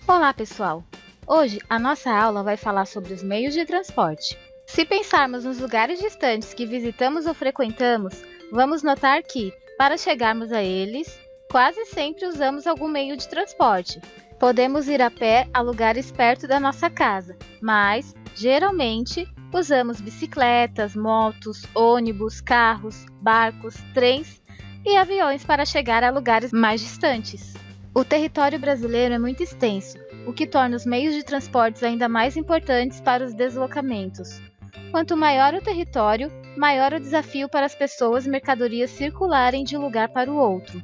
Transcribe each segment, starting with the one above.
Olá, pessoal! Hoje a nossa aula vai falar sobre os meios de transporte. Se pensarmos nos lugares distantes que visitamos ou frequentamos, vamos notar que, para chegarmos a eles, quase sempre usamos algum meio de transporte. Podemos ir a pé a lugares perto da nossa casa, mas, geralmente, usamos bicicletas, motos, ônibus, carros, barcos, trens e aviões para chegar a lugares mais distantes. O território brasileiro é muito extenso, o que torna os meios de transportes ainda mais importantes para os deslocamentos. Quanto maior o território, maior o desafio para as pessoas e mercadorias circularem de um lugar para o outro.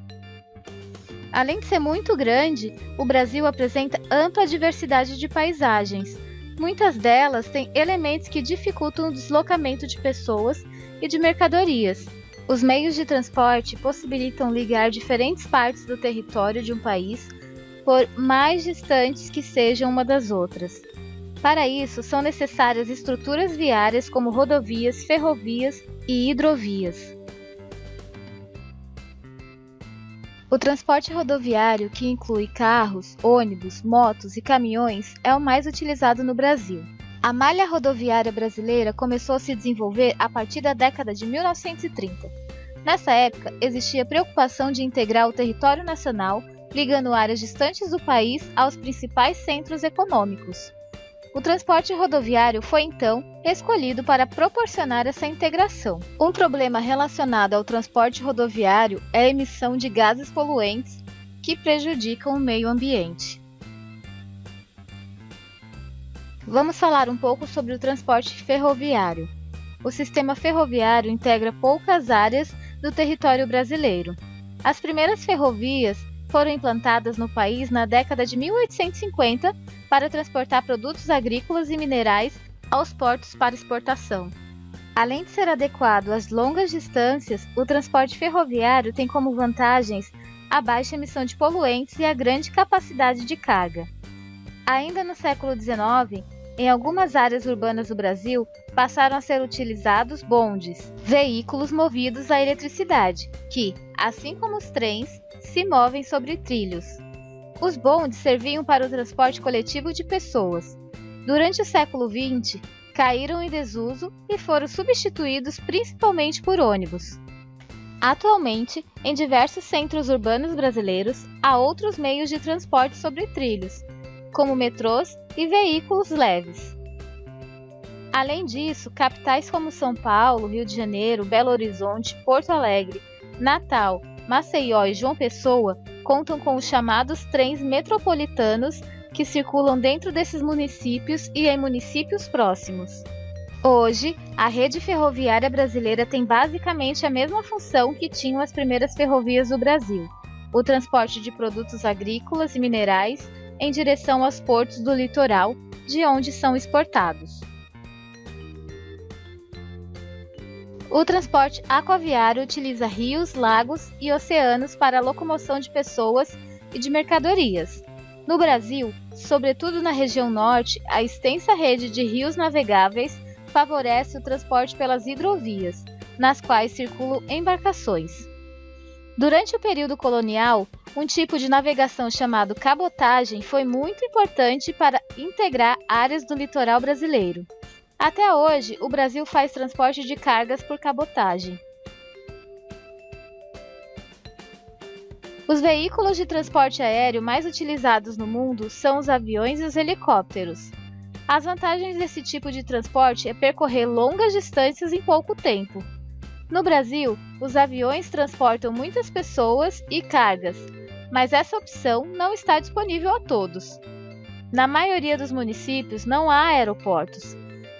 Além de ser muito grande, o Brasil apresenta ampla diversidade de paisagens. Muitas delas têm elementos que dificultam o deslocamento de pessoas e de mercadorias. Os meios de transporte possibilitam ligar diferentes partes do território de um país, por mais distantes que sejam uma das outras. Para isso, são necessárias estruturas viárias como rodovias, ferrovias e hidrovias. O transporte rodoviário, que inclui carros, ônibus, motos e caminhões, é o mais utilizado no Brasil. A malha rodoviária brasileira começou a se desenvolver a partir da década de 1930. Nessa época, existia preocupação de integrar o território nacional, ligando áreas distantes do país aos principais centros econômicos. O transporte rodoviário foi, então, escolhido para proporcionar essa integração. Um problema relacionado ao transporte rodoviário é a emissão de gases poluentes que prejudicam o meio ambiente. Vamos falar um pouco sobre o transporte ferroviário. O sistema ferroviário integra poucas áreas do território brasileiro. As primeiras ferrovias foram implantadas no país na década de 1850 para transportar produtos agrícolas e minerais aos portos para exportação. Além de ser adequado às longas distâncias, o transporte ferroviário tem como vantagens a baixa emissão de poluentes e a grande capacidade de carga. Ainda no século XIX, em algumas áreas urbanas do Brasil, passaram a ser utilizados bondes, veículos movidos à eletricidade, que, assim como os trens, se movem sobre trilhos. Os bondes serviam para o transporte coletivo de pessoas. Durante o século XX, caíram em desuso e foram substituídos principalmente por ônibus. Atualmente, em diversos centros urbanos brasileiros, há outros meios de transporte sobre trilhos, como metrôs e veículos leves. Além disso, capitais como São Paulo, Rio de Janeiro, Belo Horizonte, Porto Alegre, Natal, Maceió e João Pessoa contam com os chamados trens metropolitanos que circulam dentro desses municípios e em municípios próximos. Hoje, a rede ferroviária brasileira tem basicamente a mesma função que tinham as primeiras ferrovias do Brasil: o transporte de produtos agrícolas e minerais em direção aos portos do litoral, de onde são exportados. O transporte aquaviário utiliza rios, lagos e oceanos para a locomoção de pessoas e de mercadorias. No Brasil, sobretudo na região norte, a extensa rede de rios navegáveis favorece o transporte pelas hidrovias, nas quais circulam embarcações. Durante o período colonial, um tipo de navegação chamado cabotagem foi muito importante para integrar áreas do litoral brasileiro. Até hoje, o Brasil faz transporte de cargas por cabotagem. Os veículos de transporte aéreo mais utilizados no mundo são os aviões e os helicópteros. As vantagens desse tipo de transporte é percorrer longas distâncias em pouco tempo. No Brasil, os aviões transportam muitas pessoas e cargas, mas essa opção não está disponível a todos. Na maioria dos municípios não há aeroportos,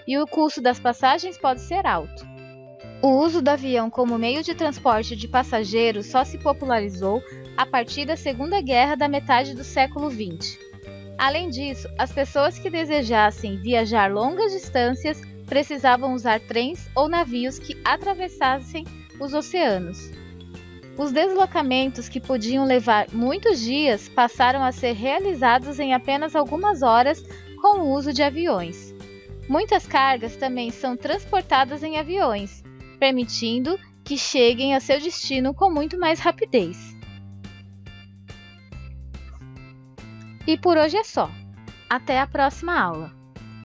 e o custo das passagens pode ser alto. O uso do avião como meio de transporte de passageiros só se popularizou a partir da Segunda Guerra da metade do século XX. Além disso, as pessoas que desejassem viajar longas distâncias precisavam usar trens ou navios que atravessassem os oceanos. Os deslocamentos que podiam levar muitos dias passaram a ser realizados em apenas algumas horas com o uso de aviões. Muitas cargas também são transportadas em aviões, permitindo que cheguem a seu destino com muito mais rapidez. E por hoje é só. Até a próxima aula!